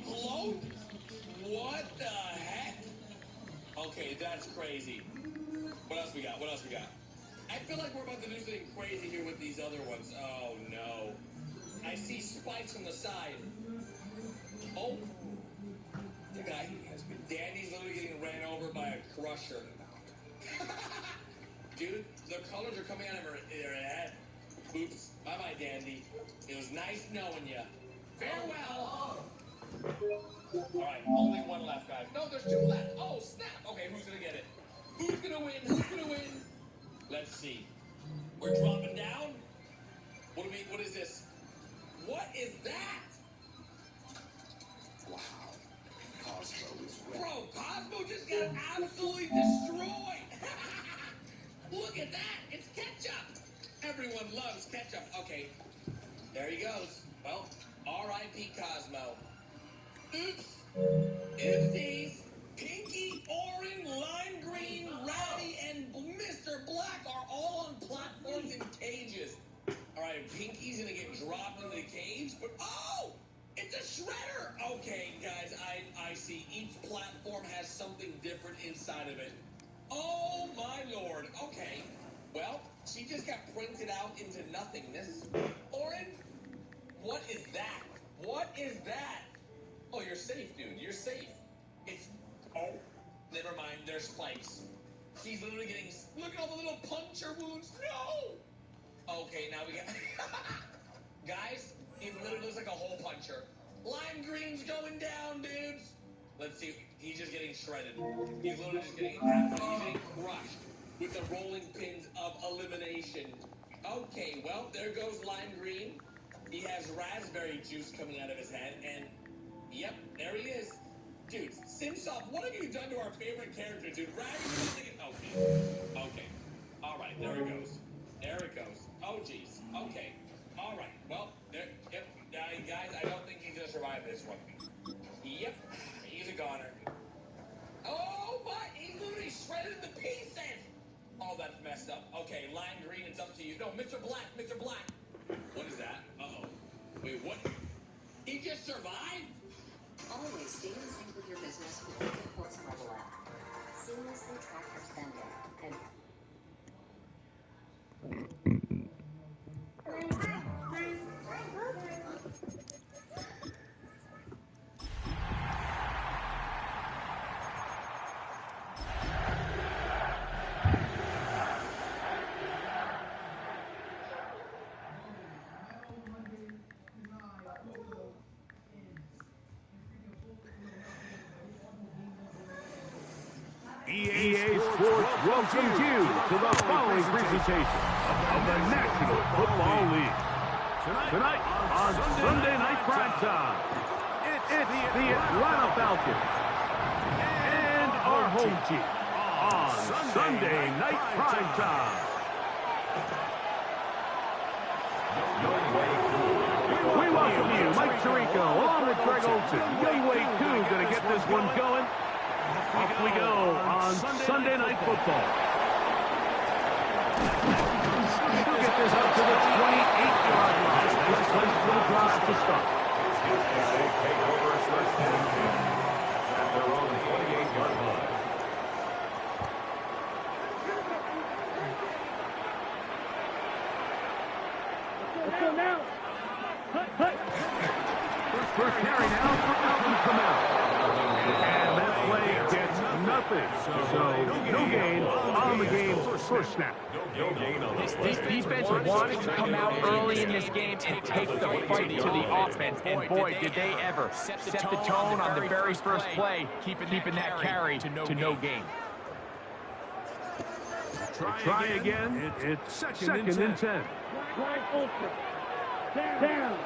Gloat? What the heck? Okay, that's crazy. What else we got? What else we got? I feel like we're about to do something crazy here with these other ones. Oh, no. I see spikes on the side. Oh. The guy, Danny's literally getting ran over by a crusher. Dude, the colors are coming out of her head. Oops. Bye-bye, Dandy. It was nice knowing you. Farewell. All right, only one left, guys. No, there's two left. Oh, snap. Okay, who's going to get it? Who's going to win? Who's going to win? Let's see. We're dropping down. What is this? What is that? Wow. Cosmo is ready. Bro, Cosmo just got absolutely destroyed. Look at that. It's ketchup. Everyone loves ketchup. Okay. There he goes. Well, R.I.P. Cosmo. Oops. Oopsies. Pinky, orange, lime green, Ratty, and Mr. Black are all on platforms in cages. All right, Pinky's going to get dropped into the cage, but oh! It's a shredder! Okay, guys, I see. Each platform has something different inside of it. Oh, my Lord. Okay. Well, she just got printed out into nothingness. Oren, what is that? What is that? Oh, you're safe, dude. You're safe. It's... Oh, never mind. There's spikes. She's literally getting... Look at all the little puncture wounds. No! Okay, now we got... Guys, it literally looks like a hole puncher. Lime green's going down, dudes. Let's see. He's just getting shredded. He's literally just getting absolutely... He's getting crushed with the rolling pins of elimination. Okay, well, there goes lime green. He has raspberry juice coming out of his head, and yep, there he is. Dude, Simsoft, what have you done to our favorite character, dude? Raspberry... Okay. All right, there it goes. There it goes. Oh, jeez. Okay. All right. Well, there... Yep. Guys, I don't think he's going to survive this one. Yep. He's a goner. Oh, my... He's literally shredded into pieces. Oh, that's messed up. Okay, lime green, it's up to you. No, Mr. Black, Mr. Black. What is that? Uh-oh. Wait, what? He just survived? Always stay in sync with your business with the Pulse mobile app. Seamlessly track your spending and... EA Sports welcomes you to the following presentation of the National Football League. Tonight on Sunday Night Prime Time, it's the Atlanta Falcons and our home team on Sunday Night Prime Time. We welcome you, Mike Tirico, along with Greg Olson. Youngway 2 going to get this one going. Off we go on Sunday Night Football. He'll get this up to the 28-yard line. Nice place for the drive to start. They take over first and 10 at their own 28-yard line. Let's go now. First carry now for Alvin Kamara. And that play gets nothing. So no gain on the game's first snap. This defense wanted to come out early in this game and take the fight to the offense. And boy, did they ever set the tone on the very first play, keeping that carry to no gain. Try again. It's second and 10. Down.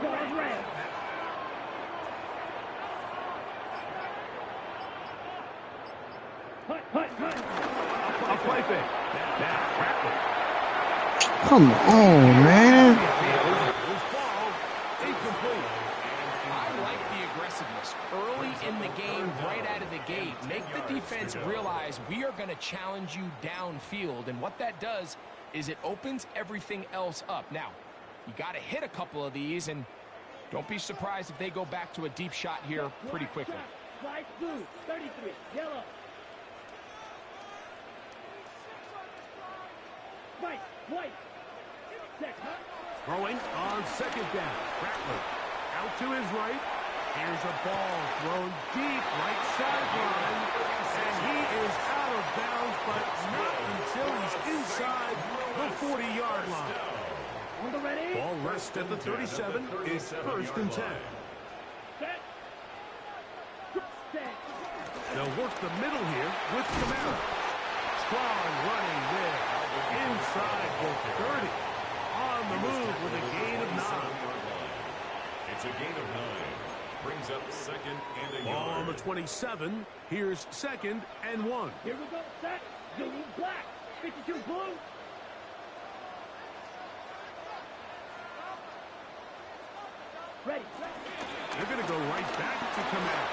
Guard red. A play fake. Come on, man. I like the aggressiveness early in the game, right out of the gate. Make the defense realize we are going to challenge you downfield, and what that does is it opens everything else up. Now, you got to hit a couple of these, and Don't be surprised if they go back to a deep shot here pretty quickly. Flight blue, 33, yellow. White. Throwing on second down. Rattler out to his right. Here's a ball thrown deep right sideline. And he is out of bounds, but not until he's inside the 40-yard line. Ball rests at the 37. It's 1st and 10. They'll work the middle here with Camara. Strong running there. Inside the 30. On the move with a gain of 9. It's a gain of 9. Brings up 2nd and a Ball yard. on the 27. Here's 2nd and 1. Here we go, set. Blue, black. 52 blue. Ready. They're going to go right back to Camara.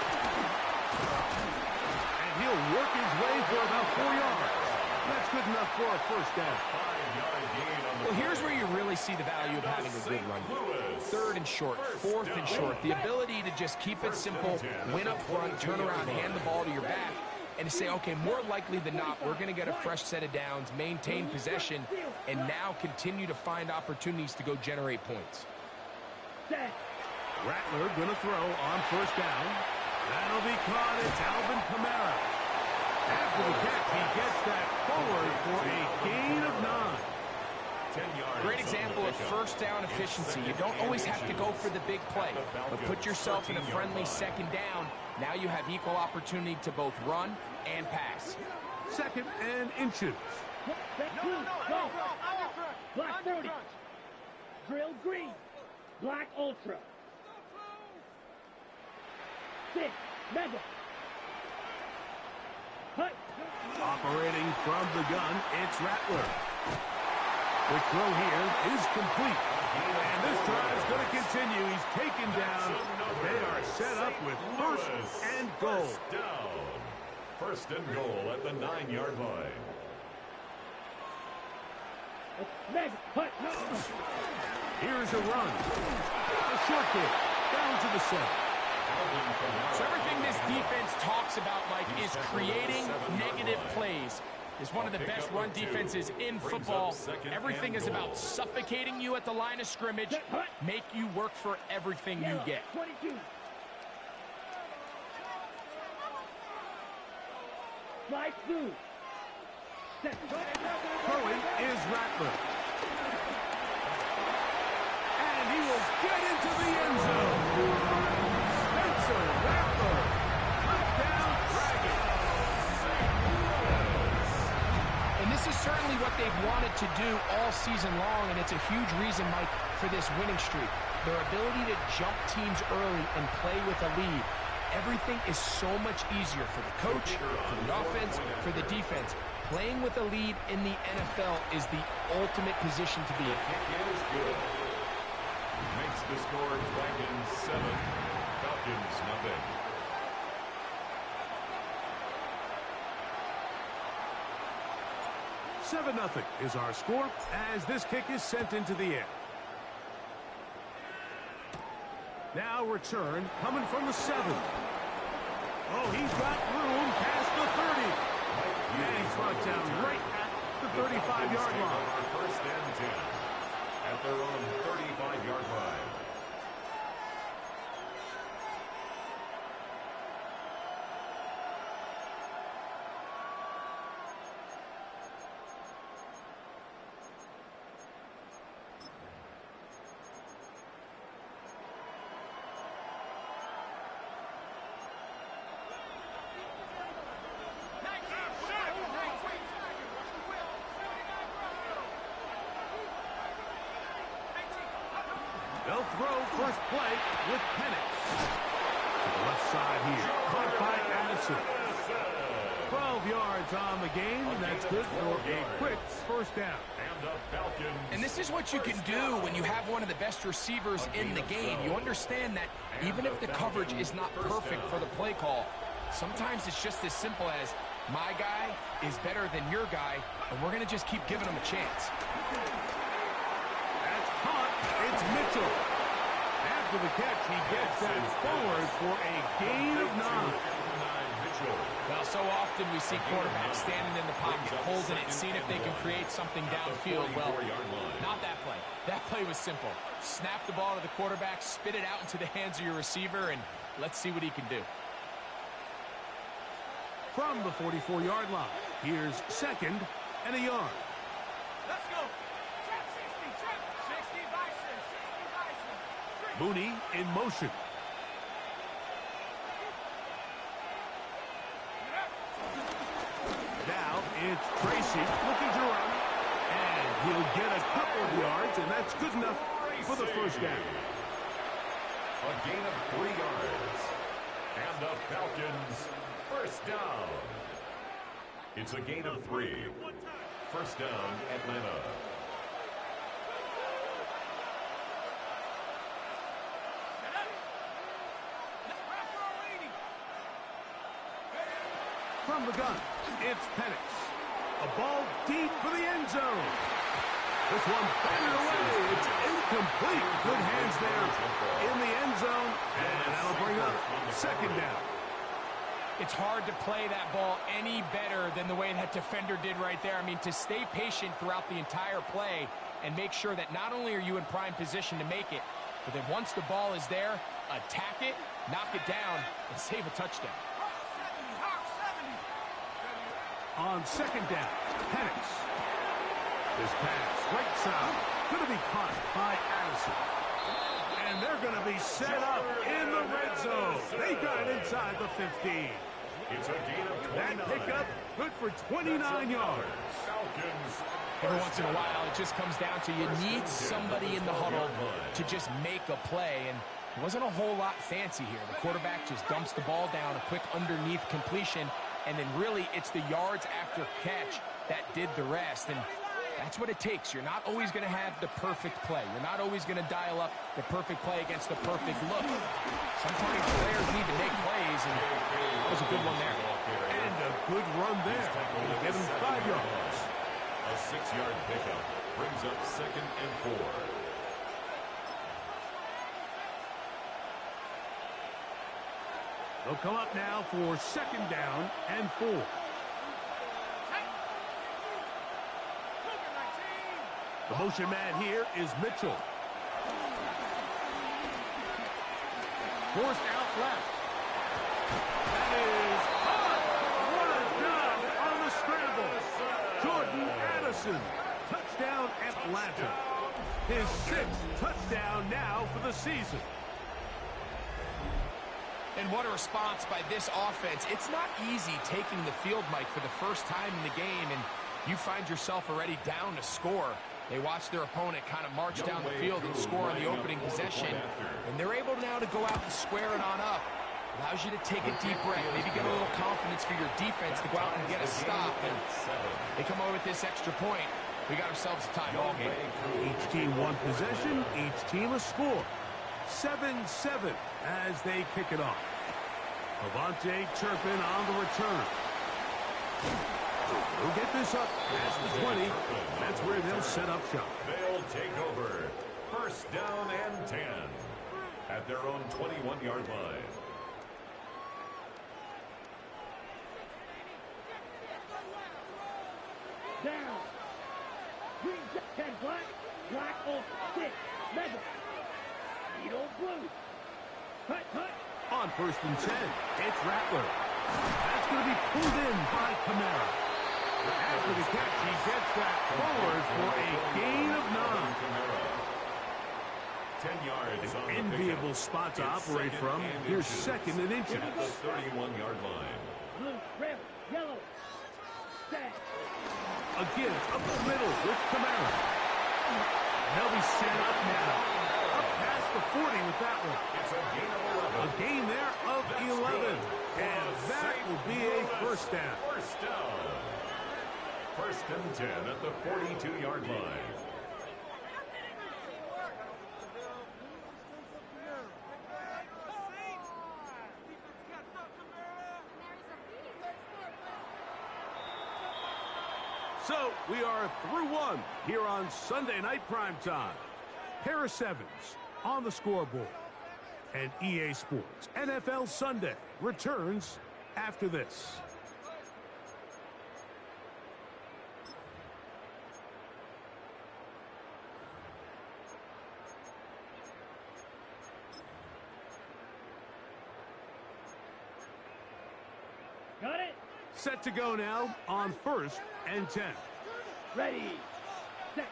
And he'll work his way for about 4 yards. That's good enough for a 1st down. 5-yard gain on the Well, here's where you really see the value of having a good run. 3rd and short, 4th and short. The ability to just keep it simple, win up front, turn around, hand the ball to your back, and to say, okay, more likely than not, we're going to get a fresh set of downs, maintain possession, and now continue to find opportunities to go generate points. Rattler going to throw on 1st down. That'll be caught. It's Alvin Kamara. After the catch, he gets that forward for a gain of 9. 10 yards. Great example of 1st down efficiency. You don't always have to go for the big play, but put yourself in a friendly 2nd down. Now you have equal opportunity to both run and pass. 2nd and inches. Black 40. Drill green. Black ultra. 6. Mega. Hut. Operating from the gun, it's Rattler. The throw here is complete. And this drive is going to continue. He's taken down. They are set up with 1st and goal. Down. 1st and goal at the 9-yard line. Mega. Hut. Here's a run. A short kick. Down to the 7. So everything this defense talks about, Mike, is creating negative plays. It's one of the best run defenses in football. Everything is about suffocating you at the line of scrimmage, make you work for everything you get. 22. Flight blue. Throwing is Rattler. And he will get into the end zone. Rattler, touchdown Dragons. And this is certainly what they've wanted to do all season long, and it's a huge reason, Mike, for this winning streak. Their ability to jump teams early and play with a lead. Everything is so much easier for the coach, for the offense, for the defense. Playing with a lead in the NFL is the ultimate position to be in. Kick is good. Makes the score Dragons 7. Falcons nothing. $7-0 is our score as this kick is sent into the air. Now return coming from the 7. Oh, he's got room past the 30. And he's brought down right at the 35-yard line. 1st and 10 at their own 35-yard line. They'll throw first play with Penix. To the left side here. Caught by Addison. 12 yards on the game. That's good for a quick 1st down. And the Falcons. And this is what you can do when you have one of the best receivers in the game. You understand that even if the coverage is not perfect for the play call, sometimes it's just as simple as my guy is better than your guy, and we're going to just keep giving him a chance. That's caught. It's Mitchell. After the catch, he gets that forward for a gain of 9. Well, so often we see quarterbacks standing in the pocket, holding it, seeing if they can create something downfield. Well, not that play. That play was simple. Snap the ball to the quarterback, spit it out into the hands of your receiver, and let's see what he can do. From the 44-yard line, here's 2nd and a yard. Let's go. Trap 60, trap 60 Bison, 60 Bison. Mooney in motion. Now it's Tracy looking to run, and he'll get a couple of yards, and that's good enough for the first down. A gain of 3 yards. And the Falcons, first down. It's a gain of 3. First down, Atlanta. From the gun, it's Penix. A ball deep for the end zone. This one batted away. It's incomplete. Good hands there in the end zone. And that'll bring up 2nd down. It's hard to play that ball any better than the way that defender did right there. I mean, to stay patient throughout the entire play and make sure that not only are you in prime position to make it, but then once the ball is there, attack it, knock it down, and save a touchdown. On 2nd down, Penix. This pass, right side, going to be caught by Addison. And they're going to be set up in the red zone. They got it inside the 15. It's a gain of 29. That pickup, good for 29 yards. Falcons. Every once in a while, it just comes down to you need somebody in the huddle to just make a play. And it wasn't a whole lot fancy here. The quarterback just dumps the ball down, a quick underneath completion. And then really, it's the yards after catch that did the rest. And that's what it takes. You're not always going to have the perfect play. You're not always going to dial up the perfect play against the perfect look. Sometimes players need to make plays, and that was a good one there. And a good run there. Gonna get him 5 yards. A 6-yard pickup brings up 2nd and 4. They'll come up now for 2nd down and 4. The motion man here is Mitchell. Forced out left. That is caught. What a job on the scramble. Jordan Addison. Touchdown Atlanta. His 6th touchdown now for the season. And what a response by this offense. It's not easy taking the field, Mike, for the first time in the game, and you find yourself already down to score. They watch their opponent kind of march down the field and score on the opening possession, and they're able now to go out and square it on up. Allows you to take a deep breath, maybe get a little confidence for your defense to go out and get a stop, and they come over with this extra point. We got ourselves a tie ball game. Each team one possession, each team a score. 7-7 as they kick it off. Avante Turpin on the return. We'll get this up past the 20. That's where they'll set up shop. They'll take over. First down and 10 at their own 21-yard line. Down. Green jacket, black. Black on stick. Mega. Speedo blue. Cut, cut. On 1st and 10, it's Rattler. That's going to be pulled in by Kamara. After the catch, he gets that forward for a gain of 9. 10 yards on the Enviable pickup. spot to It's operate second from. and Here's inches. 2nd and inches. At the 31-yard line. Blue, red, yellow. Stack. Again, up the middle with Kamara. They'll be set up now. Up past the 40 with that one. It's a gain of 11. A gain there of 11. And that will be a first down. First down. 1st and 10 at the 42-yard line. So we are through one here on Sunday Night Primetime. Pair of 7s on the scoreboard. And EA Sports NFL Sunday returns after this. Got it? Set to go now on 1st and 10. Ready. Set.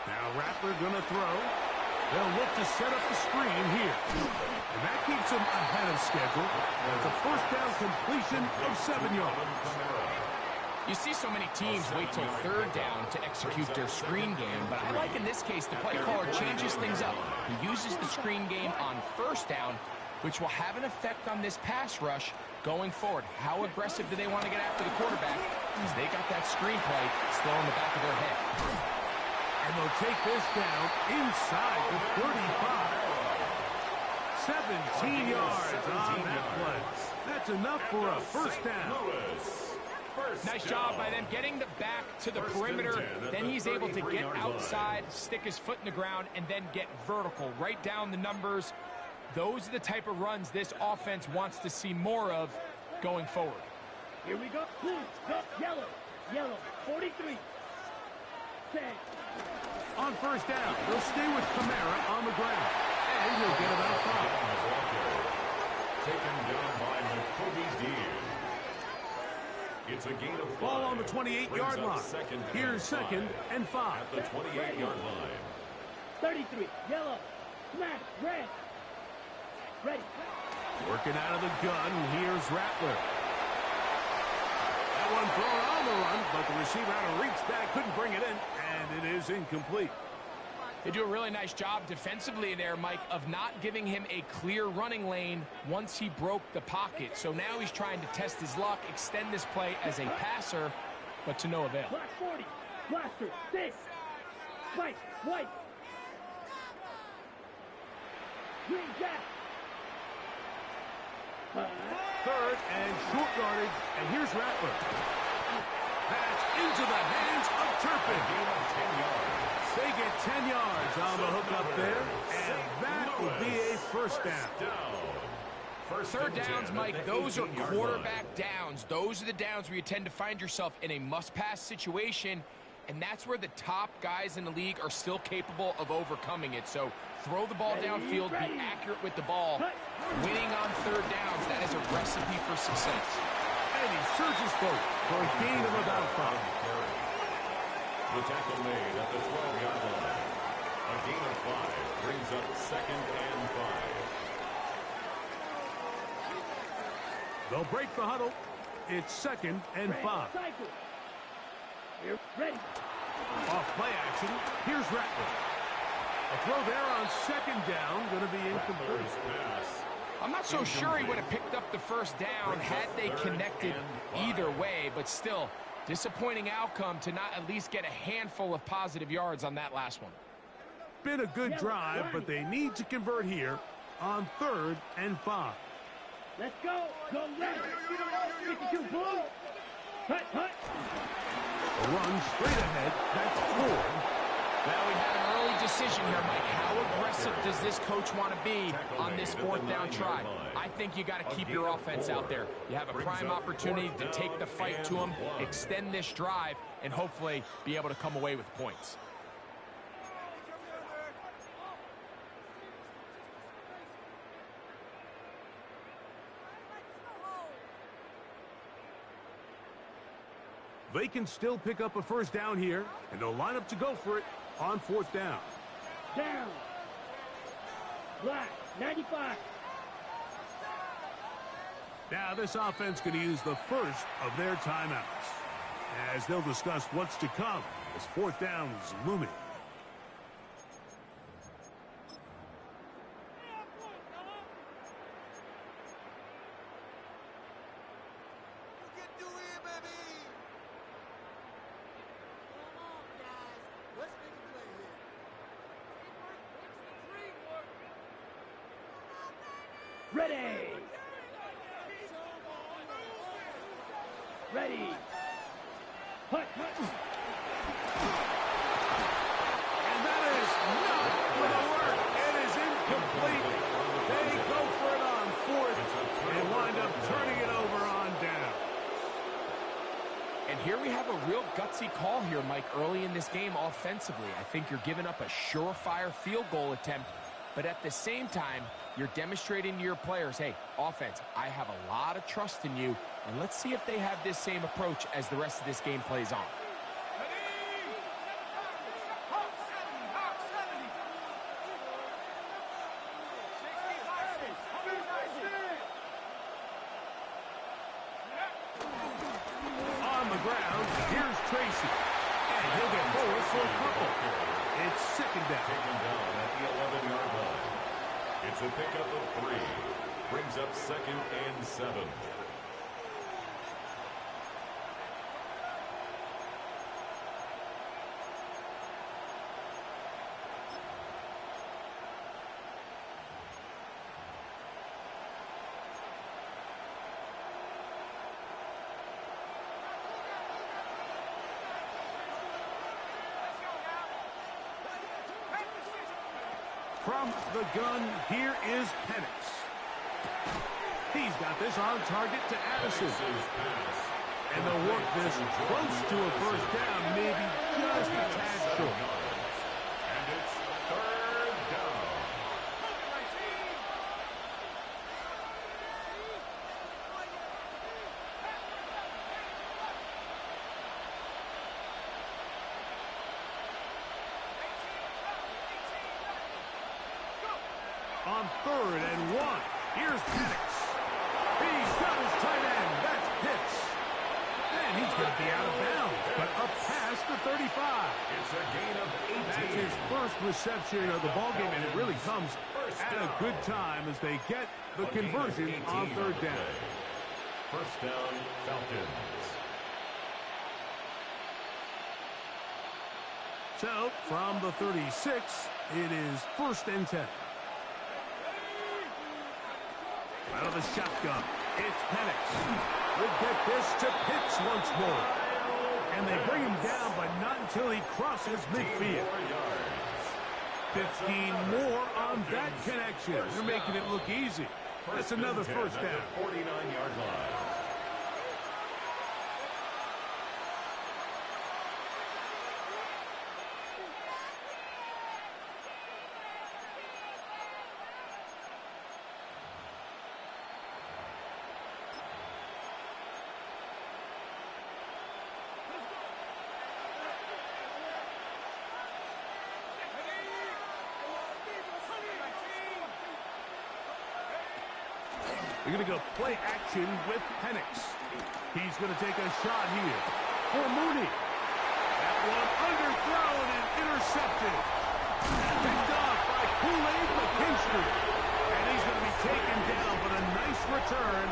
Now Rattler gonna throw. They'll look to set up the screen here. And that keeps them ahead of schedule. That's a first down completion of 7 yards. You see so many teams wait till 3rd down to execute their screen game, but I like in this case the play caller changes things up. He uses the screen game on 1st down, which will have an effect on this pass rush going forward. How aggressive do they want to get after the quarterback? Because they got that screen play still in the back of their head. And they'll take this down inside the 35. 17 yards on that play. That's enough for a first down. Nice job by them getting the back to the perimeter. Then he's able to get outside, stick his foot in the ground, and then get vertical. Right down the numbers. Those are the type of runs this offense wants to see more of going forward. Here we go. Blue, go, yellow, yellow, 43. Set. On first down, they'll stay with Kamara on the ground. And he'll get about 5. Taken down by Jacoby Dean. It's a gain of 5. Ball on the 28-yard line. Here's 2nd and 5. At the 28-yard line. 33, yellow, smash, red. Ready. Working out of the gun, here's Rattler. That one thrown on the run, but the receiver had to reach back, couldn't bring it in, and it is incomplete. They do a really nice job defensively there, Mike, of not giving him a clear running lane once he broke the pocket. So now he's trying to test his luck, extend this play as a passer, but to no avail. Black 40, blaster, 6. White, white. Green jack. 3rd and short yardage, and here's Rattler. That's into the hands of Turpin. They get 10 yards on the hook up there, and that will be a first down. 3rd downs, Mike, those are quarterback downs. Those are the downs where you tend to find yourself in a must-pass situation, and that's where the top guys in the league are still capable of overcoming it. So throw the ball downfield, be accurate with the ball. Winning on 3rd downs, that is a recipe for success. And he surges forward for a gain of about 5. The tackle made at the 12-yard line. A gain of 5 brings up 2nd and 5. They'll break the huddle. It's 2nd and 5. Here, ready. Off play action, here's Rattler. A throw there on 2nd down, going to be incomplete. I'm not so sure he would have picked up the first down had they connected either way, but still, disappointing outcome to not at least get a handful of positive yards on that last one. Been a good drive, but they need to convert here on 3rd and 5. Let's go. Go left. 52 blue. Hut, hut. A run straight ahead. That's 4. Well, we had an early decision here, Mike. How aggressive does this coach want to be on this 4th down try? I think you got to keep your offense out there. You have a prime opportunity to take the fight to them, extend this drive, and hopefully be able to come away with points. They can still pick up a first down here, and they'll line up to go for it on 4th down. Down. Black, 95. Now this offense going to use the first of their timeouts, as they'll discuss what's to come as 4th down is looming. Ready. Ready. Hut, hut. And that is not going to work. It is incomplete. They go here we have a real gutsy call here, Mike, early in this game offensively. I think you're giving up a surefire field goal attempt, but at the same time, you're demonstrating to your players, hey, offense, I have a lot of trust in you, and let's see if they have this same approach as the rest of this game plays on. On the ground, here's Tracy. And he'll get forward for a couple. It's second down. Taken down at the 11-yard line. It's a pickup of 3. Brings up 2nd and 7. From the gun, here is Penix. He's got this on target to Addison. And they'll work this close to a first down, maybe just a tad short. And it's 3rd down. On 3rd and 1, here's Penix. He's got his tight end. That's Pitts. And he's going to be out of bounds, but up past the 35. It's a gain of 18. That's his first reception of the ballgame, and it really comes at a good time as they get the conversion on 3rd down. First down, Falcons. So, from the 36, it is 1st and 10. Out of the shotgun, it's Penix. We'll get this to Pitts once more. And they bring him down, but not until he crosses midfield. 15 more on that connection. They're making it look easy. That's another first down. 49-yard line. We're going to go play action with Penix. He's going to take a shot here for Mooney. That one underthrown and intercepted. Picked off by Kool-Aid McKinstry. And he's going to be taken down, but a nice return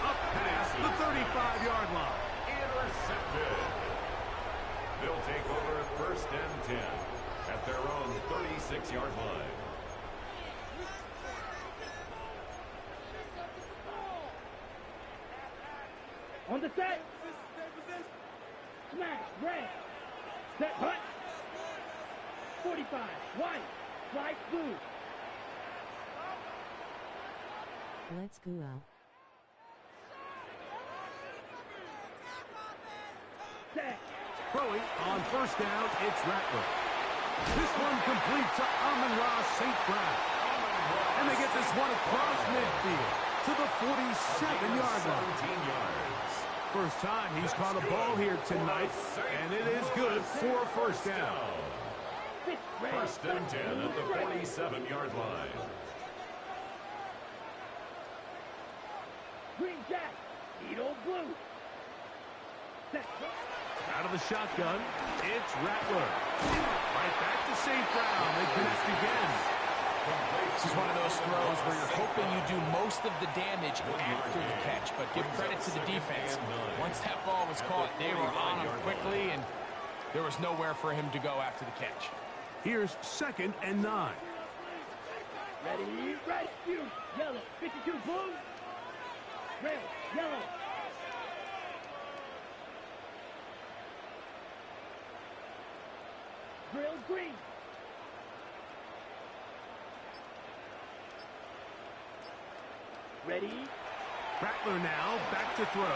up past the 35-yard line. Intercepted. They'll take over 1st and 10 at their own 36-yard line. On the set. Smash, red. Set, hut. 45, white. Fly, blue. Let's go out. Set. Throwing on 1st down, it's Rattler. This one complete to Amon-Ra St. Brown. And they get this one across midfield to the 47-yard line. 17 yards. First time he's caught a ball here tonight, and it is good for a first down. 1st and 10 at the 47-yard line. Green Jack. Eat old blue. Set. Out of the shotgun, it's Rattler. Right back to St. Brown. They connect again. This is one of those throws where you're hoping you do most of the damage after the catch, but give credit to the defense. Once that ball was caught, they were on him quickly, and there was nowhere for him to go after the catch. Here's 2nd and 9. Ready, rescue. Yellow. 52, blue. Red, yellow. Drill, green. Ready. Rattler now back to throw.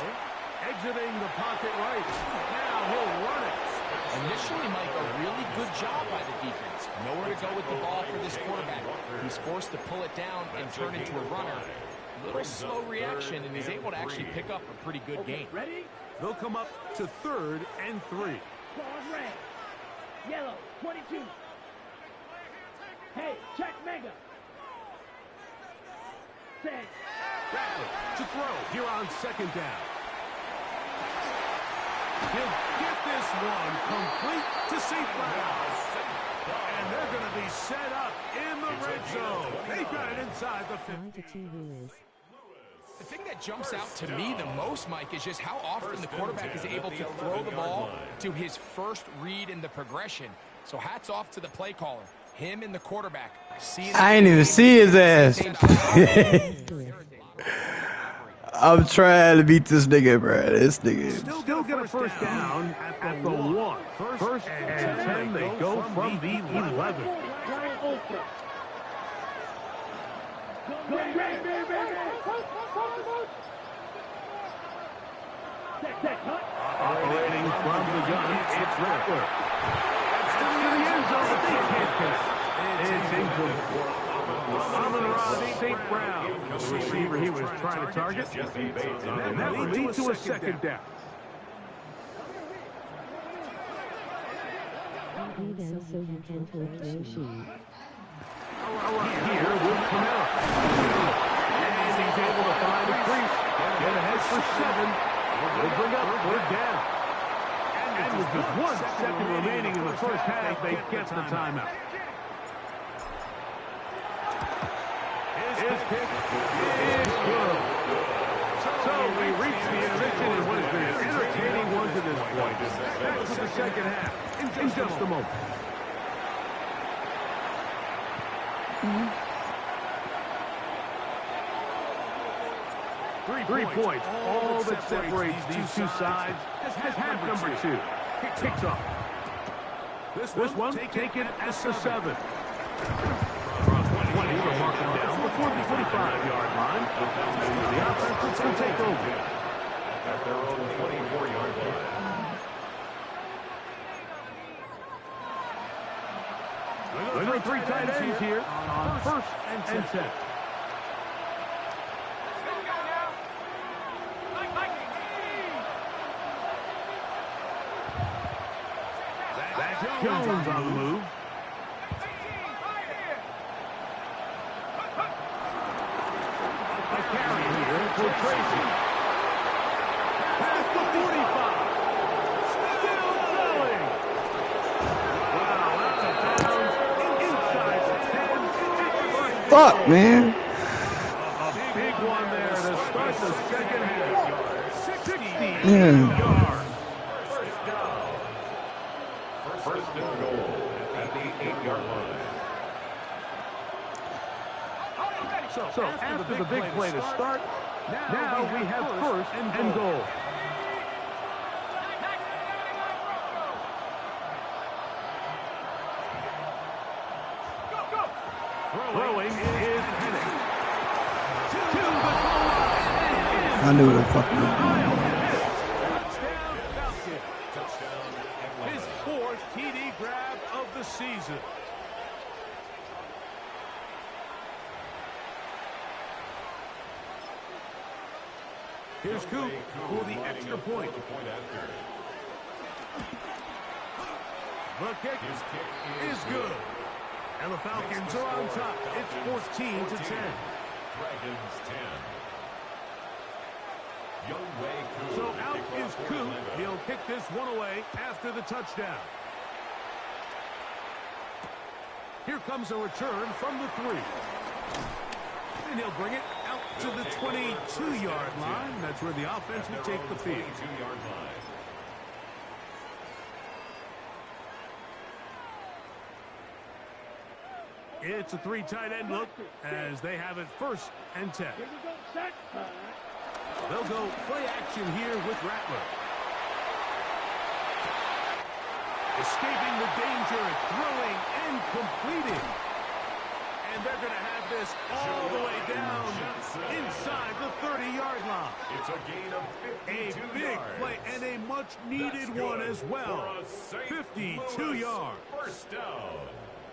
Exiting the pocket right. Now he'll run it. Initially, Mike, a really good job by the defense. Nowhere to go with the ball for this quarterback. He's forced to pull it down and turn into a runner. A little slow reaction, and he's able to actually pick up a pretty good gain. Ready? They'll come up to 3rd and 3. Cross red. Yellow, 22. Hey, check mega. Set. Rattler to throw here on 2nd down. He'll get this one complete to St. Brown. And they're going to be set up in the red zone. They've got it inside the 50. The thing that jumps out to me the most, Mike, is just how often the quarterback is able to throw the ball to his first read in the progression. So hats off to the play caller, him and the quarterback. I ain't even see his ass. I'm trying to beat this nigga, bro. This nigga. Still get a 1st down at the 1. First and 10, they go from the 11. Operating from the gun, it's Rattler. To the end zone, but they can't catch. It's incomplete. Amon-Ra St. Brown, the receiver he was trying to target, and that will lead to a 2nd down. He does so you can talk to sheep. Here with Camara. And he's able to find a crease. Get ahead for 7. We'll bring up 3rd down. And with just 1 second remaining in the first half, they get the timeout. His kick is good. So we reach the intermission in what has been an entertaining one to this point. Back to the 2nd half in just a moment. 3 points. All that separates these two sides has half number 2. Kicks off. This one taken at the 7. 20 will mark him down before the 45-yard line. The offense will take over. At their own 24-yard line. There are 3 tight ends here on 1st and 10. Jones on the move. A carry here for Tracy. Past the 45. Still going. Wow, that's a bounce inside the 10. Fuck, man. A big one there to start the 2nd half. 60 yards. First and goal at the 8-yard line. So after the big play to start, now we have 1st and goal. Throwing is Penning. To the goal line. I knew the fuck was Touchdown, his 4th TD grab of the season. Here's Coop for the extra point. The kick is good. And the Falcons are on top. It's 14-10. Dragons 10. So out is Coop. He'll kick this one away after the touchdown. Here comes a return from the 3. And he'll bring it out to the 22-yard line. That's where the offense will take the field. 22-yard line. It's a 3 tight end look as they have it 1st and 10. They'll go play action here with Rattler. Escaping the danger, throwing and completing. And they're going to have this all the way down inside the 30-yard line. It's a gain of 52 A big yards. play and a much-needed one as well. 52 yards. First down.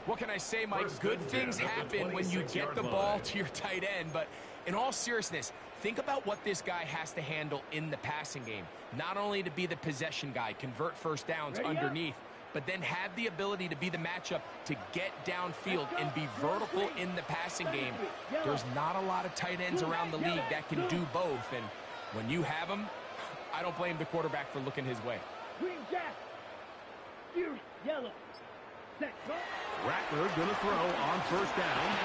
What can I say, Mike? Good things happen when you get the ball to your tight end, but in all seriousness, think about what this guy has to handle in the passing game. Not only to be the possession guy, convert first downs underneath, but then have the ability to be the matchup to get downfield and be vertical in the passing game. There's not a lot of tight ends around the league that can do both, and when you have them, I don't blame the quarterback for looking his way. Green jack. Fury. Yellow. Set. Go. Rattler gonna throw on first down.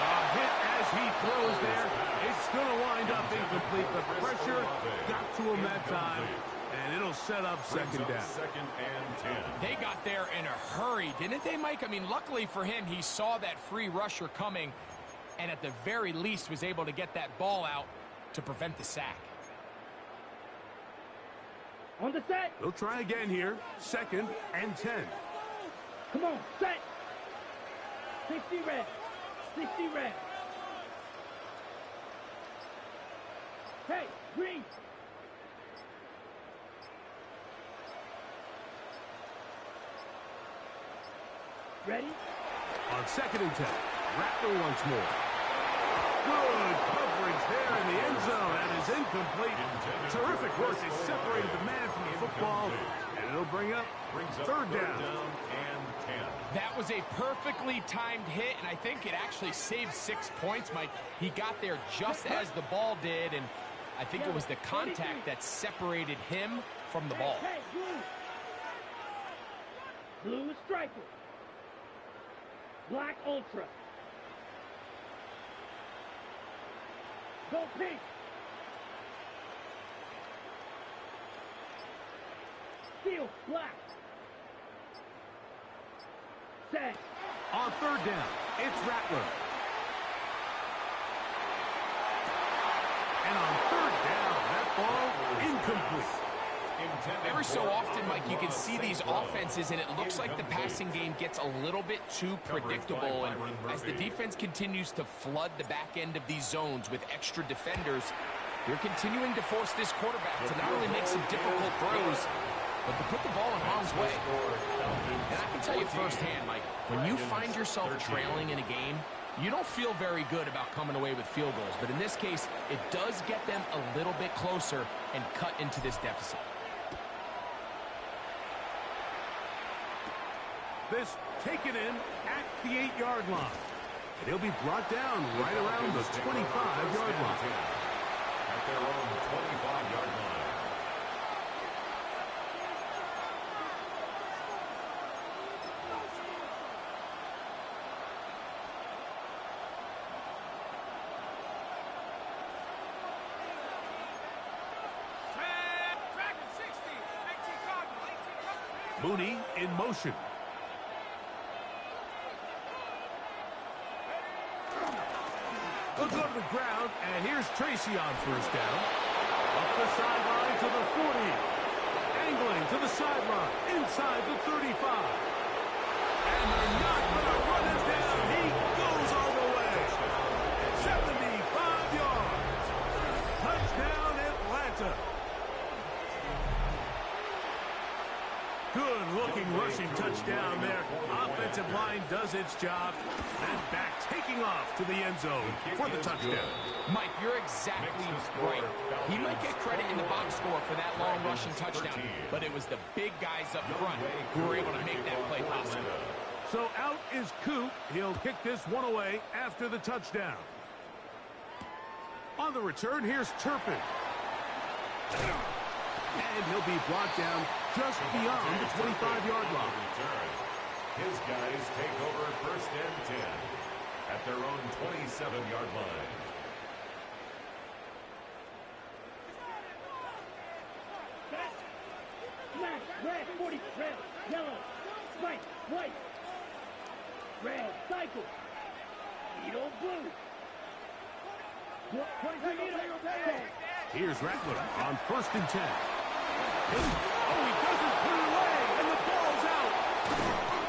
A hit as he throws there. It's gonna wind up incomplete. The pressure got to him that time, and it'll set up second down. Second and 10. They got there in a hurry, didn't they, Mike? I mean, luckily for him, he saw that free rusher coming, and at the very least was able to get that ball out to prevent the sack. On the set. They'll try again here. Second and 10. Come on, set. 60 red. 60 red. Hey, green. Ready? On second and 10. Rattler once more. Good coverage there in the end zone. That is incomplete. Terrific work. They separated the man from the football, and it'll bring up third down. And 10. That was a perfectly timed hit, and I think it actually saved 6 points, Mike. He got there just as the ball did, and I think it was the contact that separated him from the ball. Hey, blue. Blue is striker. Black ultra. Go pink. Steel black. Set. On third down, it's Rattler. And on third down, that ball incomplete. Every so often, Mike, you can see these offenses, and it looks like the passing game gets a little bit too predictable. And as the defense continues to flood the back end of these zones with extra defenders, they're continuing to force this quarterback to not only make some difficult throws, but to put the ball in harm's way. And I can tell you firsthand, Mike, when you find yourself trailing in a game, you don't feel very good about coming away with field goals. But in this case, it does get them a little bit closer and cut into this deficit. This taken in at the 8-yard line. And he'll be brought down right around the 25-yard line. At their own 25-yard line. Mooney in motion. They'll go to the ground, and here's Tracy on first down. Up the sideline to the 40. Angling to the sideline, inside the 35. And they're not going to run him down. He goes all the way. 75 yards. Touchdown, Atlanta. Good-looking rushing touchdown there. Offensive line does its job. And back taking off to the end zone for the touchdown. Mike, you're exactly right. He might get credit in the box score for that long rushing touchdown, but it was the big guys up front who were able to make that play possible. So out is Coop. He'll kick this one away after the touchdown. On the return, here's Turpin. And he'll be brought down just beyond the 25-yard line. His guys take over first and 10 at their own 27-yard line. Black, red, 40, red, yellow, white, white, red, cycle, needle, blue. 23 needle, red. Here's Rattler on first and 10. Oh, he doesn't put it away, and the ball's out.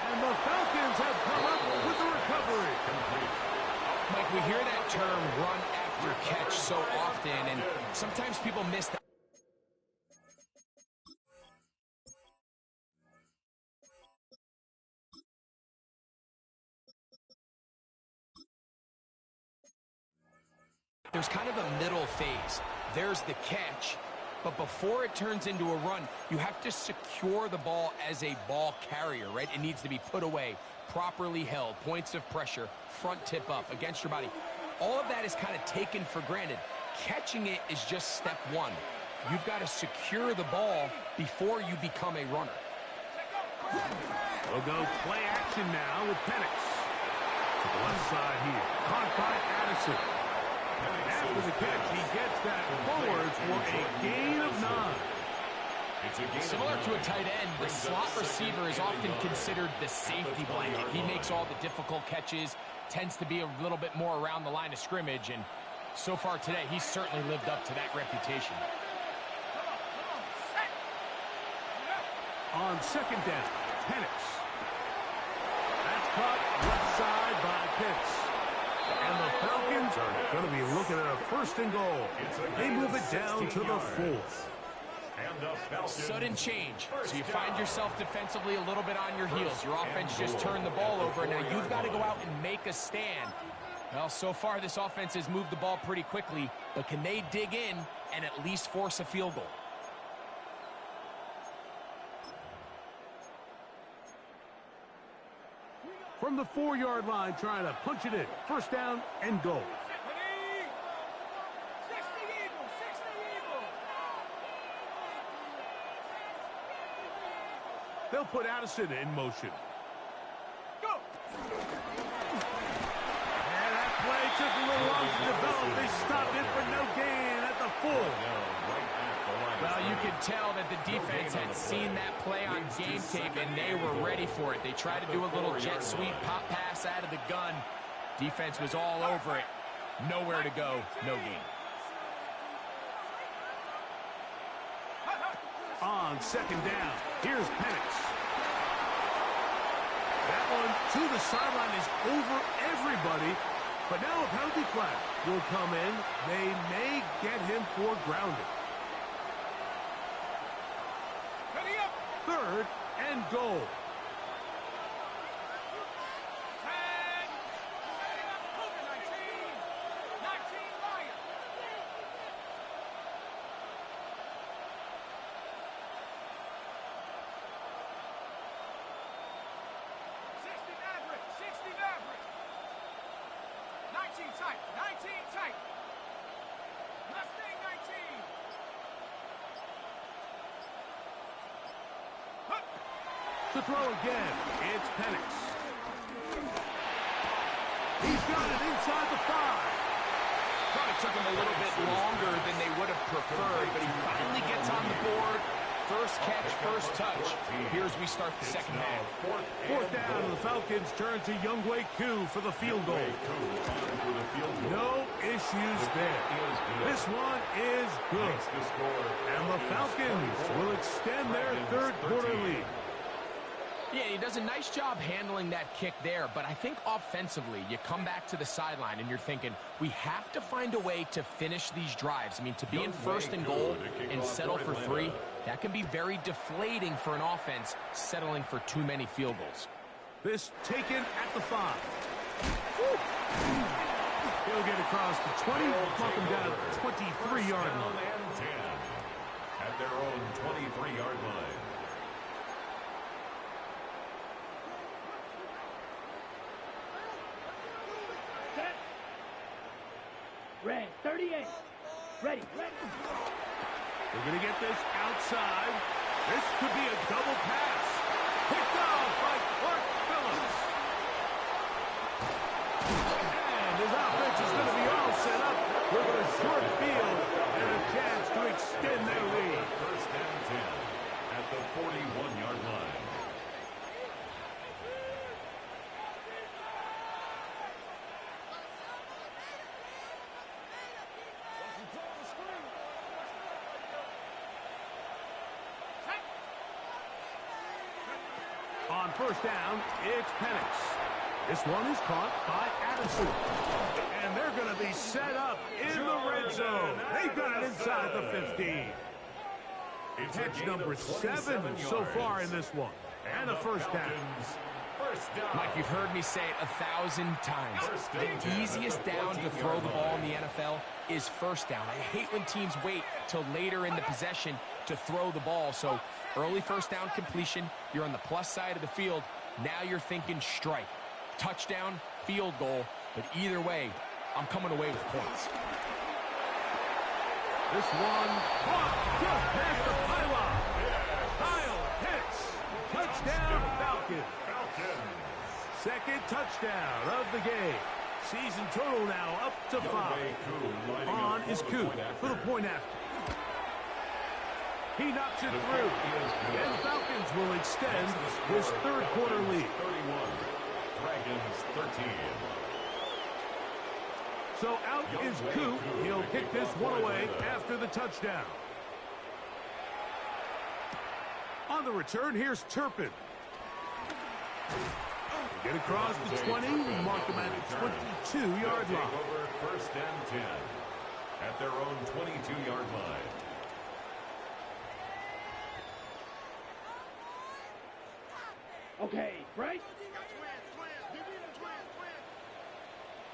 And the Falcons have come up with the recovery. Complete. A hear that term run after catch so often, and sometimes people miss that. There's kind of a middle phase. There's the catch, but before it turns into a run, you have to secure the ball as a ball carrier, right? It needs to be put away, properly held, points of pressure, front tip up against your body. All of that is kind of taken for granted. Catching it is just step one. You've got to secure the ball before you become a runner. We'll go play action now with Penix. To the left side here. Caught by Addison. After the catch, he gets that forward for a gain of 9. Similar to a tight end, the slot receiver is often considered the safety blanket. He makes all the difficult catches, tends to be a little bit more around the line of scrimmage, and so far today, he's certainly lived up to that reputation. On second down, Penix. That's caught left side by Pitts. And the Falcons are going to be looking at a 1st and goal. They move it down to the 4. Sudden change. So you find yourself defensively a little bit on your heels. Your offense just turned the ball over. Now you've got to go out and make a stand. Well, so far this offense has moved the ball pretty quickly, but can they dig in and at least force a field goal? From the 4-yard line, trying to punch it in. 1st down and goal. They'll put Addison in motion. Go! And that play took a little long to develop. They stopped it for no gain at the 4. Well, you could tell that the defense had seen that play on game tape, and they were ready for it. They tried to do a little jet sweep, pop pass out of the gun. Defense was all over it. Nowhere to go, no gain. On second down, here's Penix. That one to the sideline is over everybody, but now a penalty flag will come in. They may get him for grounding. 3rd and goal. 10. Setting up Cougar 19. 19 Lions. 60 Maverick. 60 Maverick. 19 tight. 19 tight. Mustang 19. To throw again, it's Penix. He's got it inside the 5. Probably took him a little bit longer than they would have preferred, but he finally gets on the board. First catch, first touch. Here as we start the second half. 4th down, and the Falcons turn to Younghoe Koo for the field goal. No issues there. This one is good. And the Falcons will extend their 3rd quarter lead. Yeah, he does a nice job handling that kick there, but I think offensively, you come back to the sideline and you're thinking, we have to find a way to finish these drives. I mean, to be in 1st and goal and settle for 3, that can be very deflating for an offense settling for too many field goals. This taken at the 5. He'll get across the 20, bump him down to the 23-yard line. At their own 23-yard line. Red 38. Ready. They're going to get this outside. This could be a double pass. Picked off by Clark Phillips. And his offense is going to be all set up with a short field and a chance to extend their lead. 1st and 10 at the 41-yard line. On 1st down, it's Penix. This one is caught by Addison. And They're going to be set up in the red zone. They've got it inside the 15. Catch number 7 so far in this one. And a first down. Mike, you've heard me say it 1,000 times. The easiest down to throw the ball in the NFL is first down. I hate when teams wait till later in the possession to throw the ball. So early first down completion, you're on the plus side of the field. Now you're thinking strike. Touchdown, field goal. But either way, I'm coming away with points. This one just past the pylon. Kyle hits. Touchdown, Falcons. Second touchdown of the game. Season total now up to 5. On is Koo for the point after. He knocks it through. And Falcons will extend his third quarter lead. 31. Dragons 13. So out is Koo. He'll kick this one away after the touchdown. On the return, here's Turpin. Get across the 20, mark them at the 22-yard line. Over first and 10 at their own 22-yard line. Okay, right?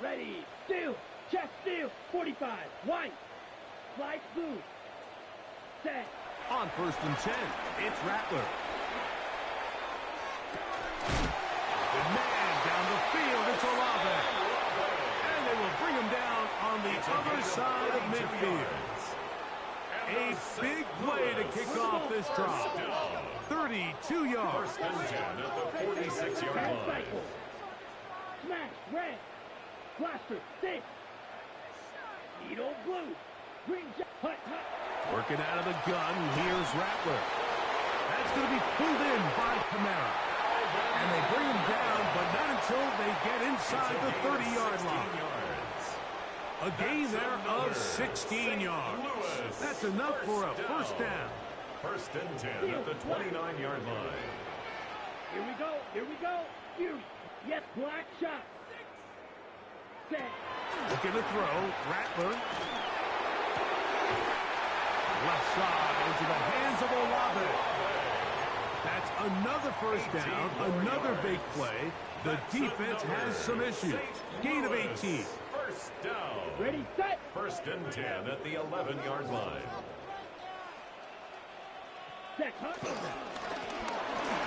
Ready, steal, chest steal, 45, white, slide blue, set. On first and 10, it's Rattler. The man down the field, it's Olave. And they will bring him down on the other side of midfield. A big play to kick off this drive. 32 yards. First and 10 at the 46-yard line. Smash, red, blaster, 6, needle, blue, green, hut, hut. Working out of the gun, here's Rattler. That's going to be pulled in by Kamara. And they bring him down, but not until they get inside the 30-yard line. A gain there of 16 yards. That's enough for a first down. First and 10 at the 29-yard line. Here we go, here we go. Fury, yes, black shot. Set. Looking to throw, Rattler. Left side into the hands of Olave. That's another first down, another big play. The defense has some issues. Gain of 18. First down. Ready, set. First and 10 at the 11-yard line. Set, hut.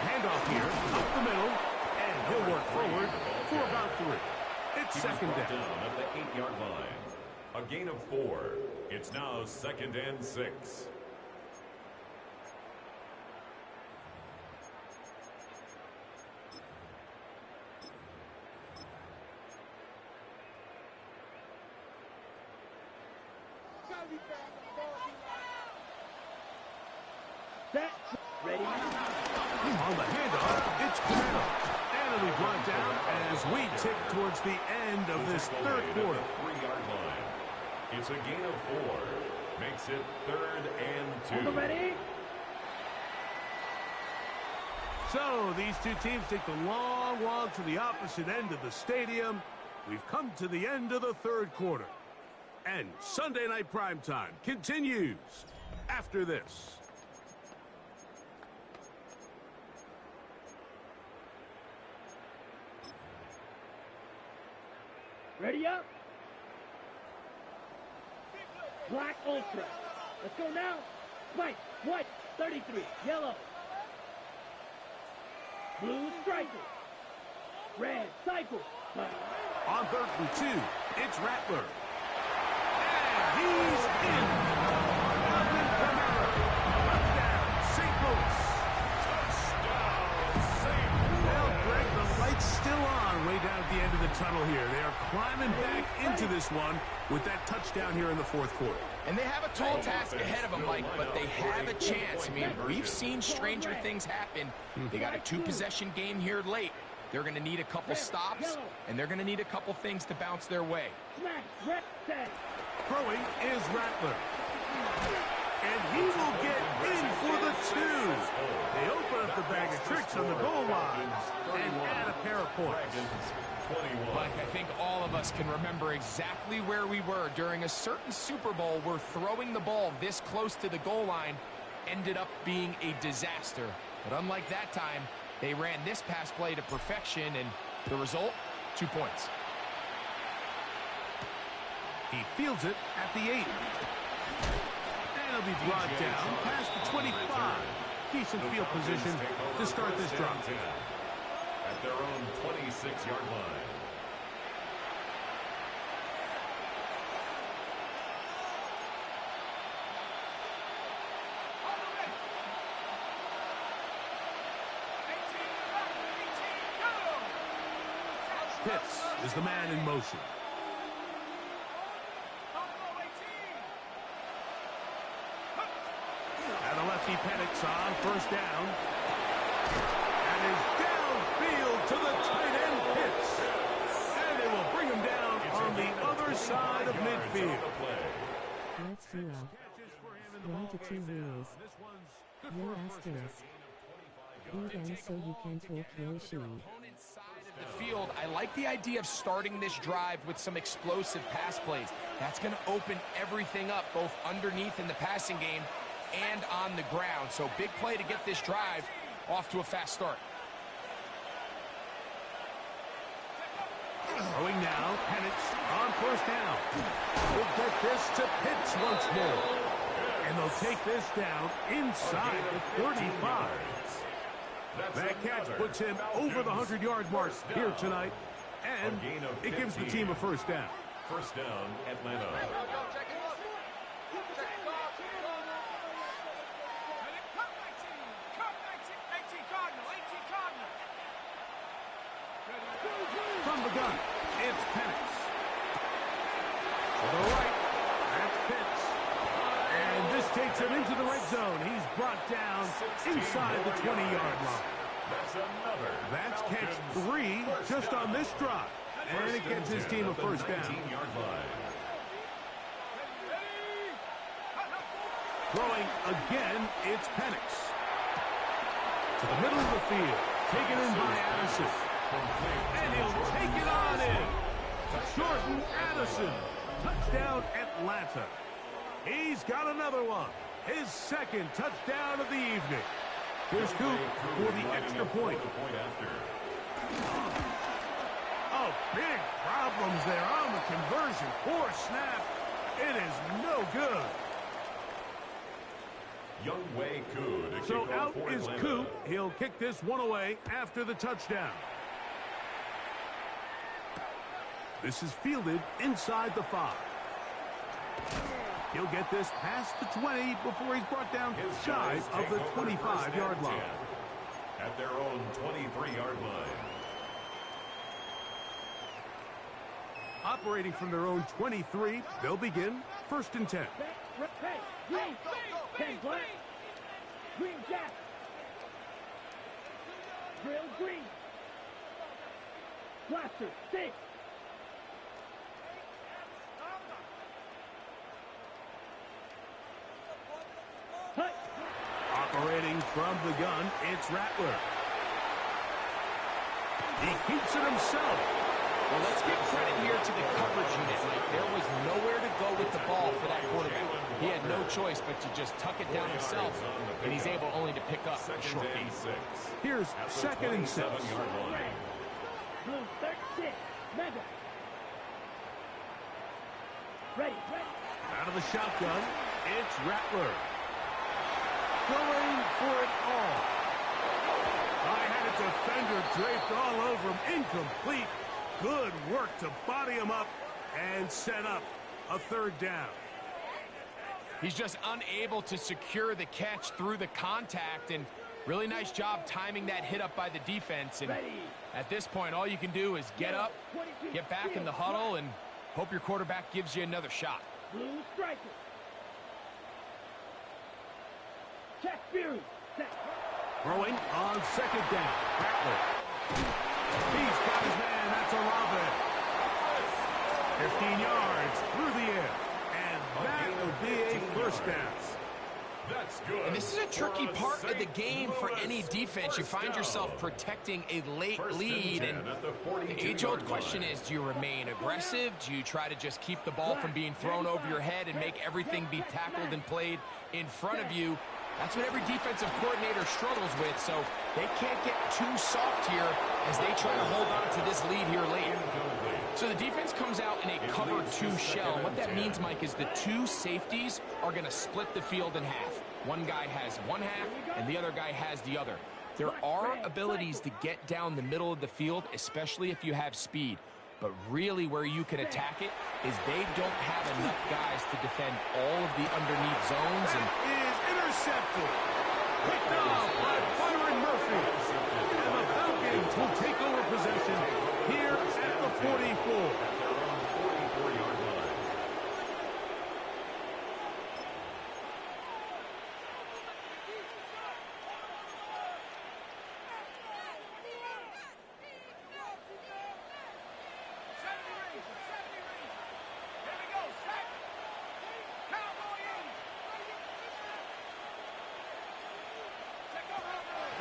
Handoff here, up the middle, and he'll work forward for about 3. It's second down. At the 8-yard line. A gain of 4. It's now second and 6. Set. Ready. On the handoff, it's Kamara. And it'll be brought down as we tick towards the end of this third quarter. 3-yard line. It's a gain of 4. Makes it third and 2. Ready. So these two teams take the long walk to the opposite end of the stadium. We've come to the end of the third quarter. And Sunday Night Primetime continues after this. Ready up. Black Ultra. Let's go now. White, white, 33, yellow. Blue striker. Red cycle. On third and 2, it's Rattler. And he's in. Alvin Kamara. Touchdown, St. Louis. Touchdown, St. Louis. Well, Greg, the light's still on way down at the end of the tunnel here. They are climbing back into this one with that touchdown here in the fourth quarter. And they have a tall task ahead of them, Mike, but they have a chance. I mean, we've seen stranger things happen. They got a 2-possession game here late. They're going to need a couple stops, and they're going to need a couple things to bounce their way. Smash, red, set. Throwing is Rattler. And he will get in for the 2. They open up the bag of tricks on the goal line and add a pair of points. Mike, I think all of us us can remember exactly where we were during a certain Super Bowl where throwing the ball this close to the goal line ended up being a disaster. But unlike that time, they ran this pass play to perfection, and the result, 2 points. He fields it at the 8. And he'll be brought down past the 25. Decent field position to start this drive. At their own 26-yard line. Pitts is the man in motion. And the lefty Penix on first down. And is downfield to the tight end Pitts. And they will bring him down on the other side of midfield. Let's do up. 1 to 2 rules. No asterisk. Read and so you can talk Yoshi. The field, I like the idea of starting this drive with some explosive pass plays. That's going to open everything up, both underneath in the passing game and on the ground. So big play to get this drive off to a fast start. Throwing now, Penix on first down. We'll get this to Pitts once more. And they'll take this down inside the 35. That catch puts him over the 100-yard mark here tonight, and it gives the team a first down. First down, Atlanta. From the gun, it's Penix. To the right, that's Pitts. And this takes him into the red zone. He's brought down inside the 20-yard line. That's catch 3 just on this drive. And it gets his team a first down. Throwing again, it's Penix. To the middle of the field. Taken in by Addison. And he'll take it on in. Jordan Addison. Touchdown, Atlanta. He's got another one. His second touchdown of the evening. Here's Coop for the extra point. Oh, big problems there on the conversion. Poor snap. It is no good. So out is Coop. He'll kick this one away after the touchdown. This is fielded inside the 5. He'll get this past the 20 before he's brought down shy of the 25-yard line. At their own 23-yard line. Operating from their own 23, they'll begin 1st and 10. Green, 10 black, green jack, drill green, blaster 6. Operating from the gun, it's Rattler. He keeps it himself. Well, let's give credit here to the coverage unit. There was nowhere to go with the ball for that quarterback. He had no choice but to just tuck it down himself, and he's able only to pick up a short gain. Here's 2nd and 6. Blue 36, Madden. Ready. Out of the shotgun, it's Rattler. Going for it all. I had a defender draped all over him. Incomplete. Good work to body him up and set up a 3rd down. He's just unable to secure the catch through the contact, and really nice job timing that hit up by the defense. And at this point, all you can do is get up, get back in the huddle, and hope your quarterback gives you another shot. Blue striker. Check Fury. Throwing on 2nd down. Rattler. He's got his man. That's Olave. 15 yards through the air. And that will be a first down. That's good. And this is a tricky part of the game for any defense. You find yourself protecting a late lead, and the age-old question is, do you remain aggressive? Do you try to just keep the ball from being thrown over your head and make everything be tackled and played in front of you? That's what every defensive coordinator struggles with, so they can't get too soft here as they try to hold on to this lead here late. So the defense comes out in a cover 2 shell. What that means, Mike, is the 2 safeties are going to split the field in half. One guy has one half, and the other guy has the other. There are abilities to get down the middle of the field, especially if you have speed. But really where you can attack it is they don't have enough guys to defend all of the underneath zones. And Is intercepted. Picked off by Byron Murphy. And the Falcons will take over possession here at the 44.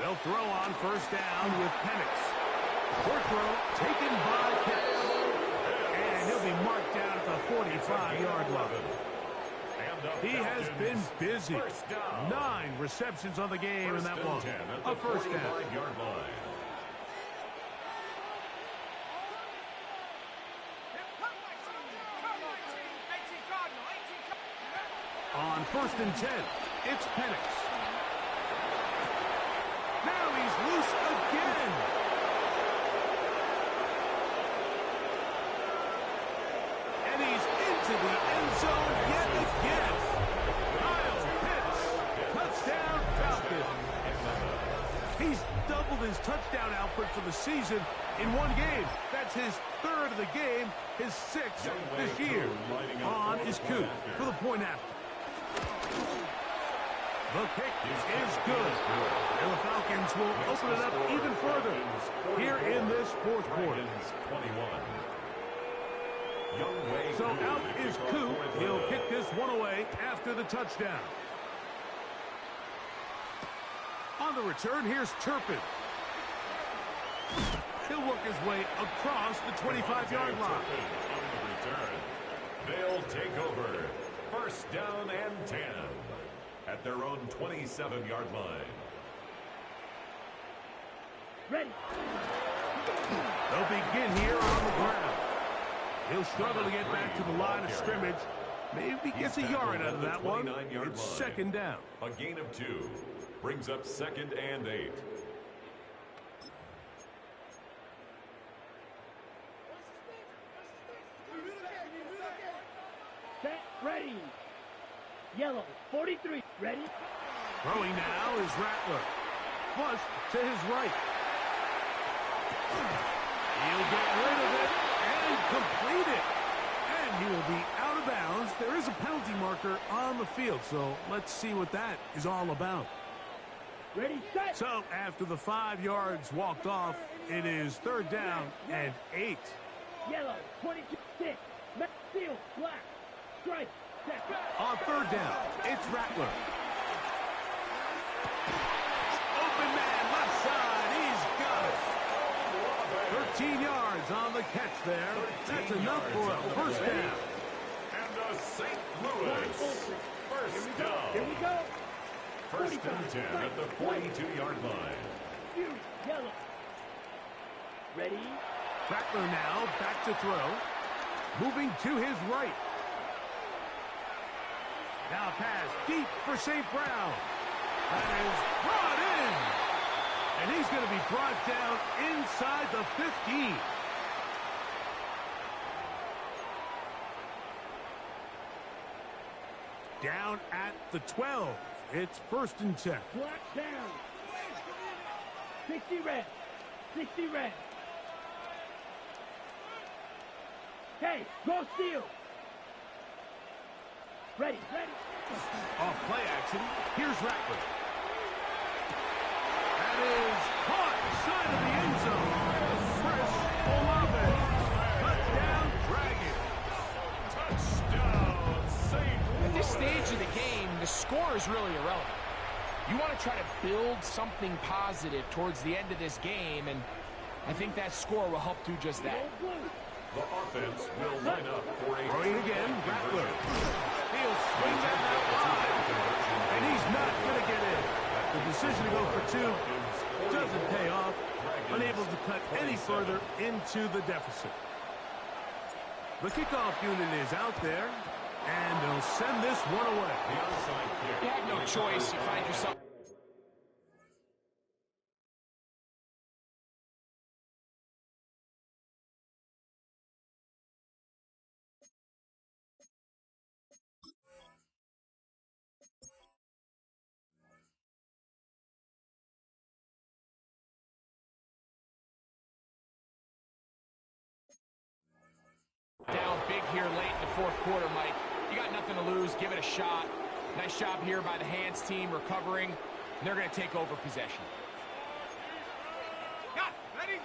They'll throw on first down with Penix. Short throw taken by Penix. And he'll be marked down at the 45-yard line. He has been busy. 9 receptions on the game, and that one a first down. On first and 10, it's Penix. Now he's loose again. And he's into the end zone yet again. Kyle Pitts, touchdown Falcons. He's doubled his touchdown output for the season in one game. That's his 3rd of the game, his 6th this year. On is Coop for the point after. The kick is good. And the Falcons will open it up even further here in this 4th quarter. So out is Coop. He'll kick this one away after the touchdown. On the return, here's Turpin. He'll work his way across the 25-yard line. They'll take over. First down and 10. At their own 27-yard line. Ready. They'll begin here on the ground. He'll struggle to get back to the line of scrimmage. Maybe gets a yard out of that one. It's second down. A gain of 2. Brings up 2nd and 8. Set. Ready. Yellow. 43. Ready. Throwing now is Rattler. Flush to his right. He'll get rid of it and complete it. And he will be out of bounds. There is a penalty marker on the field, so let's see what that is all about. Ready, set. So after the 5 yards walked off, it is 3rd down and 8. Yellow. 22. 6. Field. Black. Strike. Set. On 3rd down, it's Rattler. Open man, left side, he's got it. 13 yards on the catch there. That's enough for a first down. And a St. Louis first down. Here we go. First and 10 at the 42-yard line. Yellow. Ready. Rattler now back to throw. Moving to his right. Now pass deep for St. Brown. That is brought in. And he's going to be brought down inside the 15. Down at the 12. It's 1st and 10. Black down. 60 red. 60 red. Hey, go steal. Ready, ready. Off play action, here's Rattler. That is caught side of the end zone. Chris Olave. Touchdown, Dragons. Touchdown, St. Louis. At this stage of the game, the score is is really irrelevant. You want to try to build something positive towards the end of this game, and I think that score will help do just that. The offense will line up for a throwing again, Rattler. He'll swing that out wide, and he's not going to get in. The decision to go for two doesn't pay off, unable to cut any further into the deficit. The kickoff unit is out there, and they'll send this one away. The onside kick. You had no choice. You find yourself... Down big here late in the fourth quarter, Mike. You got nothing to lose. Give it a shot. Nice job here by the hands team recovering. They're going to take over possession. Got ready?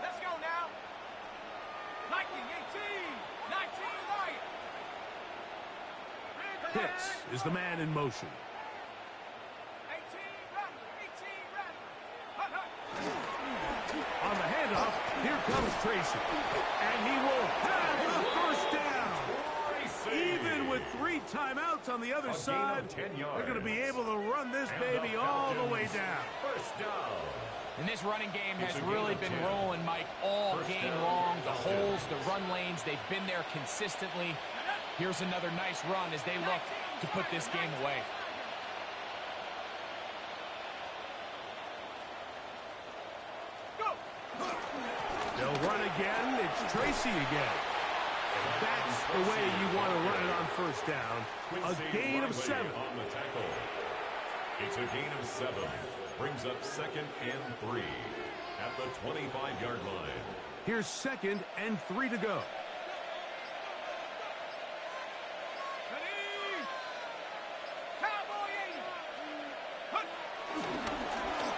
Let's go now. Lightning 18. 19 Lion. Pitts is the man in motion. 18 Rattler. 18 Rattler. On the handoff, here comes Tracy. And he will have the first down. Even with 3 timeouts on the other side, they're going to be able to run this baby all the way down. First down. And this running game has really been rolling, Mike, all game long. The holes, the run lanes, they've been there consistently. Here's another nice run as they look to put this game away. They'll run again. It's Tracy again. And that's the way you want to run it on first down. A gain of 7. On the tackle. It's a gain of 7. Brings up 2nd and 3 at the 25-yard line. Here's 2nd and 3 to go.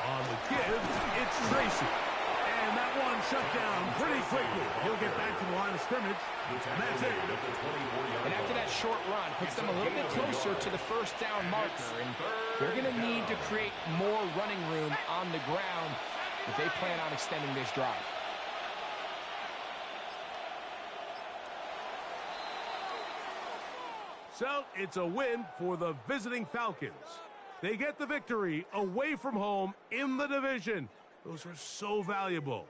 On the give, it's Tracy. And that one shut down pretty quickly. He'll get back to the line of scrimmage. And that's it. And after that short run, puts them a little bit closer to the first down marker. And they're going to need to create more running room on the ground if they plan on extending this drive. So it's a win for the visiting Falcons. They get the victory away from home in the division. Those are so valuable.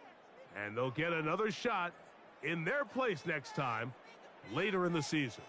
And they'll get another shot in their place next time later in the season.